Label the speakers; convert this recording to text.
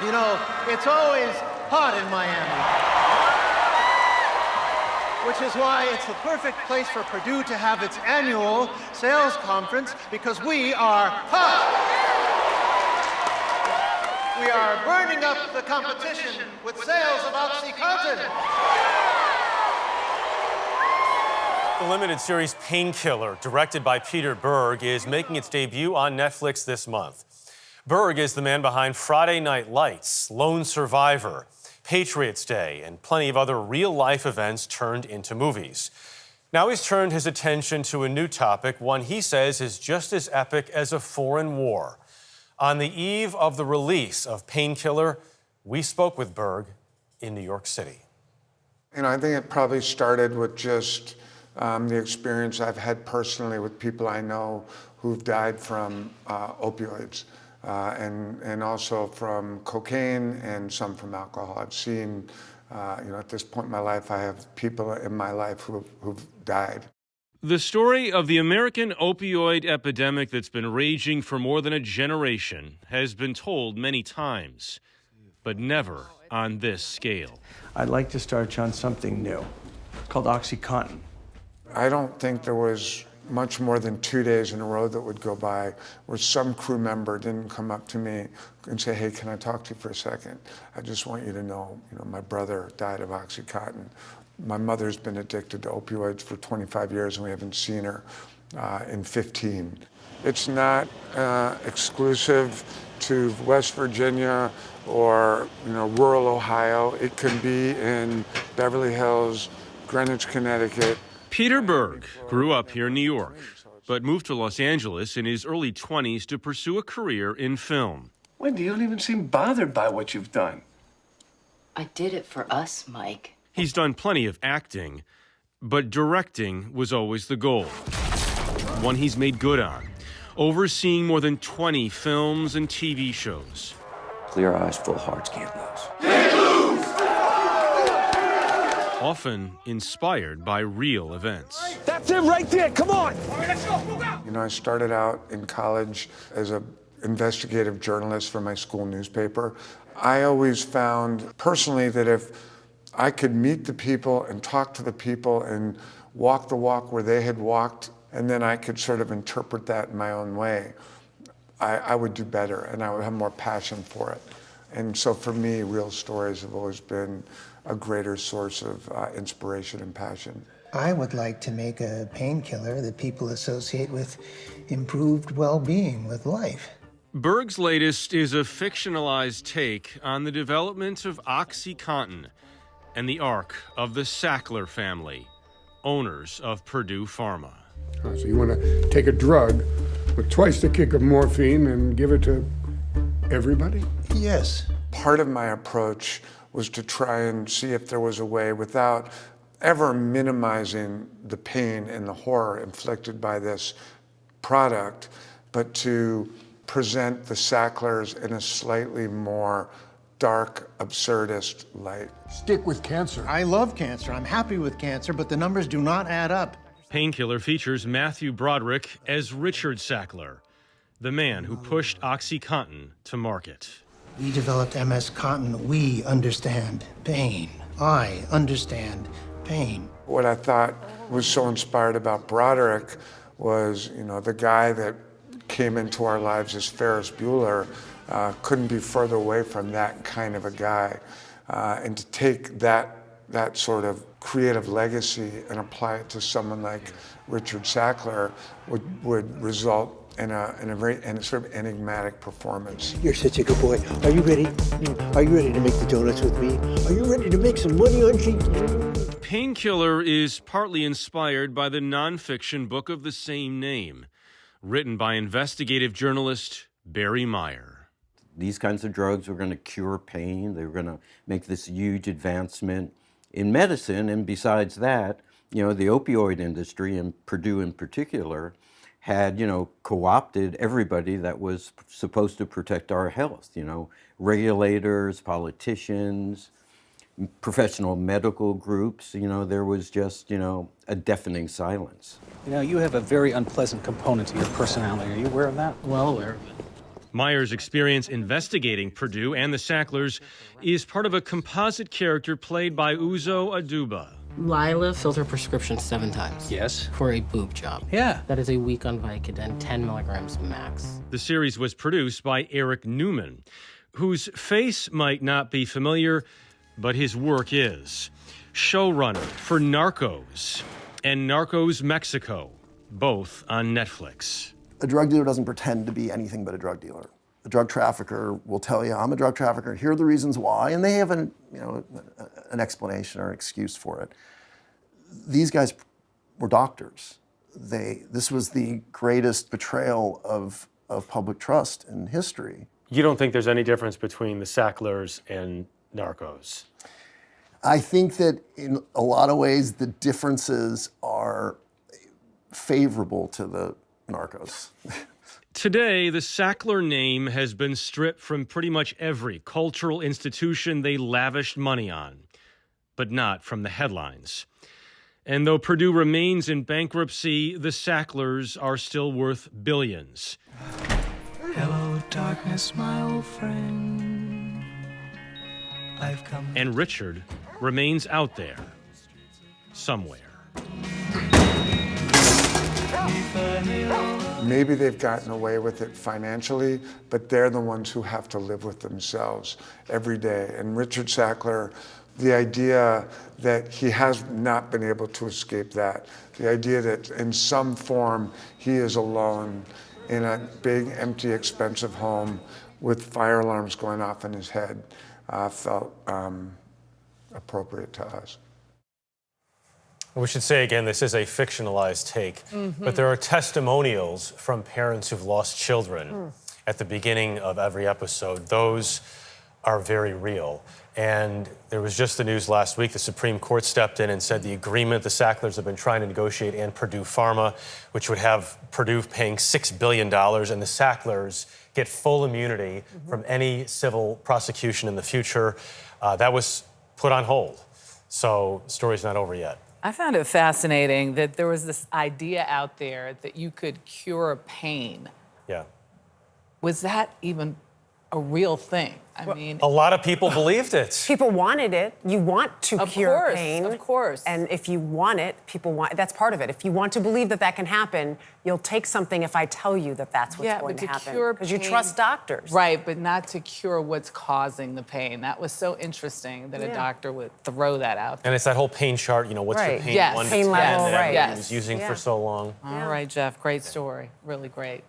Speaker 1: You know, it's always hot in Miami, which is why it's the perfect place for Purdue to have its annual sales conference, because we are hot. We are burning up the competition with sales of OxyContin.
Speaker 2: The limited series Painkiller, directed by Peter Berg, is making its debut on Netflix this month. Berg is the man behind Friday Night Lights, Lone Survivor, Patriots Day, and plenty of other real-life events turned into movies. Now he's turned his attention to a new topic, one he says is just as epic as a foreign war. On the eve of the release of Painkiller, we spoke with Berg in New York City.
Speaker 3: You know, I think it probably started with just the experience I've had personally with people I know who've died from opioids. And also from cocaine and some from alcohol. I've seen, at this point in my life, I have people in my life who've died.
Speaker 4: The story of the American opioid epidemic that's been raging for more than a generation has been told many times, but never on this scale.
Speaker 5: I'd like to start you on something new called OxyContin.
Speaker 3: I don't think there was much more than 2 days in a row that would go by where some crew member didn't come up to me and say, hey, can I talk to you for a second? I just want you to know, my brother died of OxyContin. My mother's been addicted to opioids for 25 years and we haven't seen her in 15. It's not exclusive to West Virginia or, rural Ohio. It can be in Beverly Hills, Greenwich, Connecticut.
Speaker 4: Peter Berg grew up here in New York, but moved to Los Angeles in his early 20s to pursue a career in film.
Speaker 5: Wendy, you don't even seem bothered by what you've done.
Speaker 6: I did it for us, Mike.
Speaker 4: He's done plenty of acting, but directing was always the goal. One he's made good on, overseeing more than 20 films and TV shows.
Speaker 7: Clear eyes, full hearts, can't lose.
Speaker 4: Often inspired by real events.
Speaker 5: That's it right there, come on!
Speaker 3: I started out in college as an investigative journalist for my school newspaper. I always found personally that if I could meet the people and talk to the people and walk the walk where they had walked, and then I could sort of interpret that in my own way, I would do better and I would have more passion for it. And so for me, real stories have always been a greater source of inspiration and passion.
Speaker 8: I would like to make a painkiller that people associate with improved well-being with life.
Speaker 4: Berg's latest is a fictionalized take on the development of OxyContin and the arc of the Sackler family, owners of Purdue Pharma.
Speaker 9: So you want to take a drug with twice the kick of morphine and give it to everybody?
Speaker 8: Yes.
Speaker 3: Part of my approach was to try and see if there was a way, without ever minimizing the pain and the horror inflicted by this product, but to present the Sacklers in a slightly more dark, absurdist light.
Speaker 9: Stick with cancer.
Speaker 1: I love cancer. I'm happy with cancer, but the numbers do not add up.
Speaker 4: Painkiller features Matthew Broderick as Richard Sackler, the man who pushed OxyContin to market.
Speaker 8: We developed MS Contin. We understand pain. I understand pain.
Speaker 3: What I thought was so inspired about Broderick was, the guy that came into our lives as Ferris Bueller couldn't be further away from that kind of a guy. And to take that sort of creative legacy and apply it to someone like Richard Sackler would result in a very sort of enigmatic performance.
Speaker 10: You're such a good boy. Are you ready? Are you ready to make the donuts with me? Are you ready to make some money on cheap?
Speaker 4: Painkiller is partly inspired by the nonfiction book of the same name, written by investigative journalist Barry Meyer.
Speaker 7: These kinds of drugs were going to cure pain. They were going to make this huge advancement in medicine. And besides that, the opioid industry, and Purdue in particular, had, co-opted everybody that was supposed to protect our health, regulators, politicians, professional medical groups. There was just, a deafening silence.
Speaker 11: You have a very unpleasant component to your personality. Are you aware of that?
Speaker 12: Well aware of it.
Speaker 4: Meyer's experience investigating Purdue and the Sacklers is part of a composite character played by Uzo Aduba.
Speaker 11: Lila filled her prescription 7 times.
Speaker 12: Yes.
Speaker 11: For a boob job.
Speaker 12: Yeah.
Speaker 11: That is a week on Vicodin, 10 milligrams max.
Speaker 4: The series was produced by Eric Newman, whose face might not be familiar, but his work is. Showrunner for Narcos and Narcos Mexico, both on Netflix.
Speaker 13: A drug dealer doesn't pretend to be anything but a drug dealer. A drug trafficker will tell you, I'm a drug trafficker, here are the reasons why, and they have an explanation or an excuse for it. These guys were doctors. This was the greatest betrayal of public trust in history.
Speaker 2: You don't think there's any difference between the Sacklers and Narcos?
Speaker 13: I think that in a lot of ways, the differences are favorable to the Narcos.
Speaker 4: Today, the Sackler name has been stripped from pretty much every cultural institution they lavished money on, but not from the headlines. And though Purdue remains in bankruptcy, the Sacklers are still worth billions.
Speaker 14: Hello, darkness, my old friend. I've come.
Speaker 4: And Richard remains out there, somewhere.
Speaker 3: Maybe they've gotten away with it financially, but they're the ones who have to live with themselves every day. And Richard Sackler, the idea that he has not been able to escape that, the idea that in some form he is alone in a big, empty, expensive home with fire alarms going off in his head, felt appropriate to us.
Speaker 2: We should say again, this is a fictionalized take, but there are testimonials from parents who've lost children at the beginning of every episode. Those are very real. And there was just the news last week, the Supreme Court stepped in and said the agreement the Sacklers have been trying to negotiate and Purdue Pharma, which would have Purdue paying $6 billion, and the Sacklers get full immunity from any civil prosecution in the future. That was put on hold. So the story's not over yet.
Speaker 15: I found it fascinating that there was this idea out there that you could cure pain.
Speaker 2: Yeah.
Speaker 15: Was that even a real thing? I mean,
Speaker 2: a lot of people believed it.
Speaker 16: People wanted it. You want to cure pain.
Speaker 15: Of course.
Speaker 16: And if you want it, people want, that's part of it. If you want to believe that that can happen, you'll take something if I tell you that that's what's going to happen. Because you trust doctors.
Speaker 15: Right, but not to cure what's causing the pain. That was so interesting that a doctor would throw that out there.
Speaker 2: And it's that whole pain chart, you know, what's your pain 1 to 10
Speaker 16: level,
Speaker 2: that everyone was using for so long.
Speaker 15: All right, Jeff, great story. Really great.